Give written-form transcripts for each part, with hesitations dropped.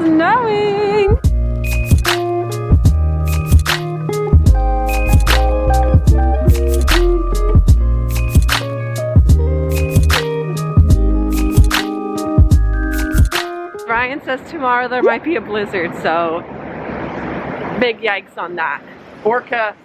snowing. Ryan says tomorrow there might be a blizzard, so big yikes on that. Forecast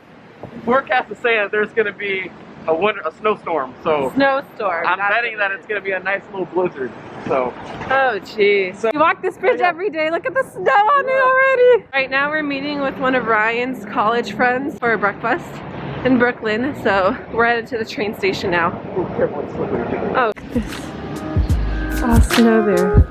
is saying there's going to be a snowstorm, so snowstorm. I'm betting that it's going to be a nice little blizzard. So, oh geez. So, you walk this bridge every day. Look at the snow on it already. Right now we're meeting with one of Ryan's college friends for breakfast in Brooklyn. So we're headed to the train station now. Oh, careful, it's slippery. Oh, look at this. It's all snow there.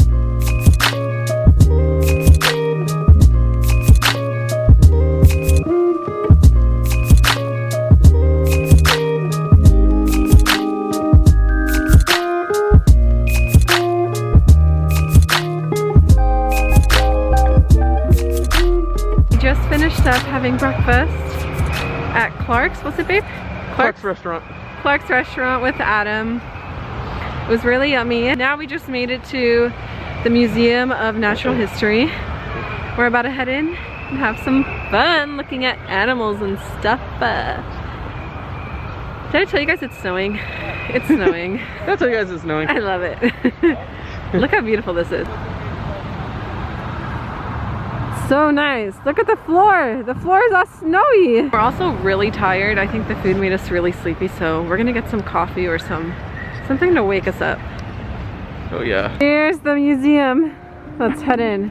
Finished up having breakfast at Clark's. What's it, babe? Clark's restaurant. Clark's restaurant with Adam. It was really yummy. Now we just made it to the Museum of Natural History. We're about to head in and have some fun looking at animals and stuff. Did I tell you guys it's snowing? It's snowing. I'll tell you guys it's snowing. I love it. Look how beautiful this is. So nice. Look at the floor. The floor is all snowy. We're also really tired. I think the food made us really sleepy, so we're gonna get some coffee or something to wake us up. Oh yeah. Here's the museum. Let's head in.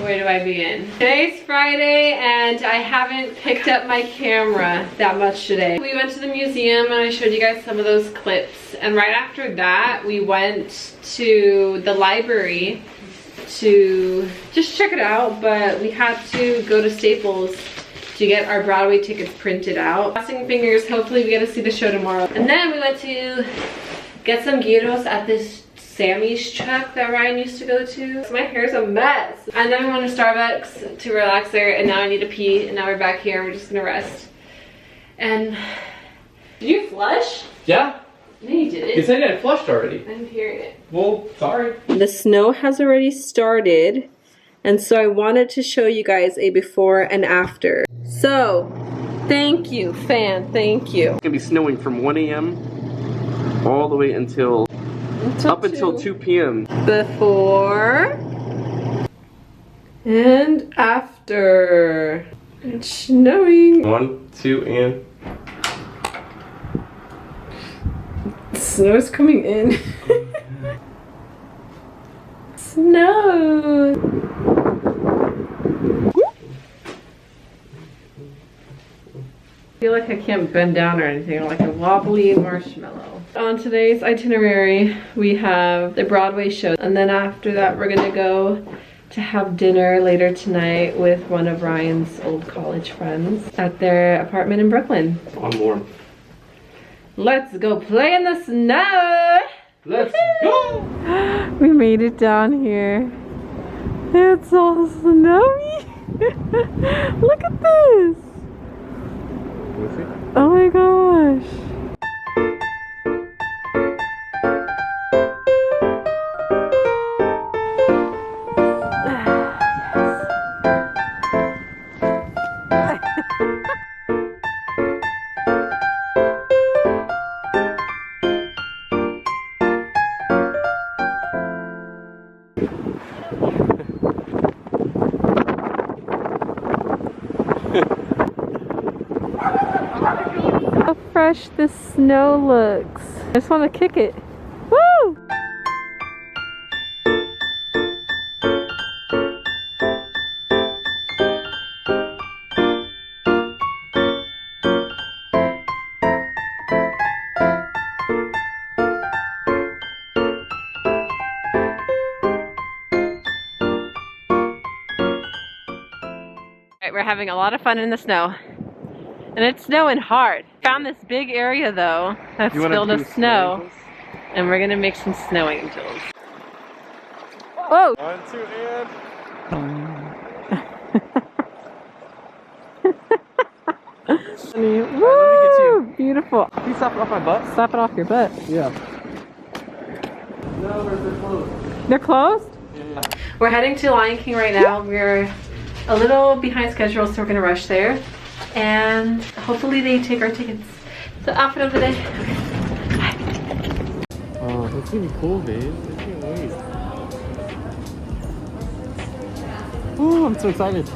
Where do I begin? Today's Friday and I haven't picked up my camera that much today. We went to the museum and I showed you guys some of those clips, and right after that we went to the library to just check it out, but we had to go to Staples to get our Broadway tickets printed out. Crossing fingers, hopefully we get to see the show tomorrow. And then we went to get some gyros at this Sammy's truck that Ryan used to go to. So my hair's a mess. And then we went to Starbucks to relax there, and now I need to pee, and now we're back here and we're just gonna rest. And did you flush? Yeah. No, you didn't. You said I flushed already. I'm hearing it. Well, sorry. The snow has already started, and so I wanted to show you guys a before and after. So, thank you, fan, thank you. It's gonna be snowing from 1 a.m. all the way until 2 p.m. Before and after. It's snowing. 1, 2, and Snow's coming in. Snow. I feel like I can't bend down or anything. I'm like a wobbly marshmallow. On today's itinerary, we have the Broadway show, and then after that we're gonna go to have dinner later tonight with one of Ryan's old college friends at their apartment in Brooklyn. I'm warm. Let's go play in the snow! Let's go! We made it down here. It's all snowy. Look at this. Oh my gosh. How fresh this snow looks. I just want to kick it. Woo! We're having a lot of fun in the snow. And it's snowing hard. Found this big area though that's filled with snow. And we're gonna make some snow angels. Oh! 1, 2, and... Woo! Let me get you. Beautiful. Can you slap it off my butt? Slap it off your butt. Yeah. No, they're closed. They're closed? Yeah. We're heading to Lion King right now. We're a little behind schedule, so we're gonna rush there. And hopefully they take our tickets. The outfit of the day. Oh, that's gonna be cool, babe. I can't wait. Oh, I'm so excited.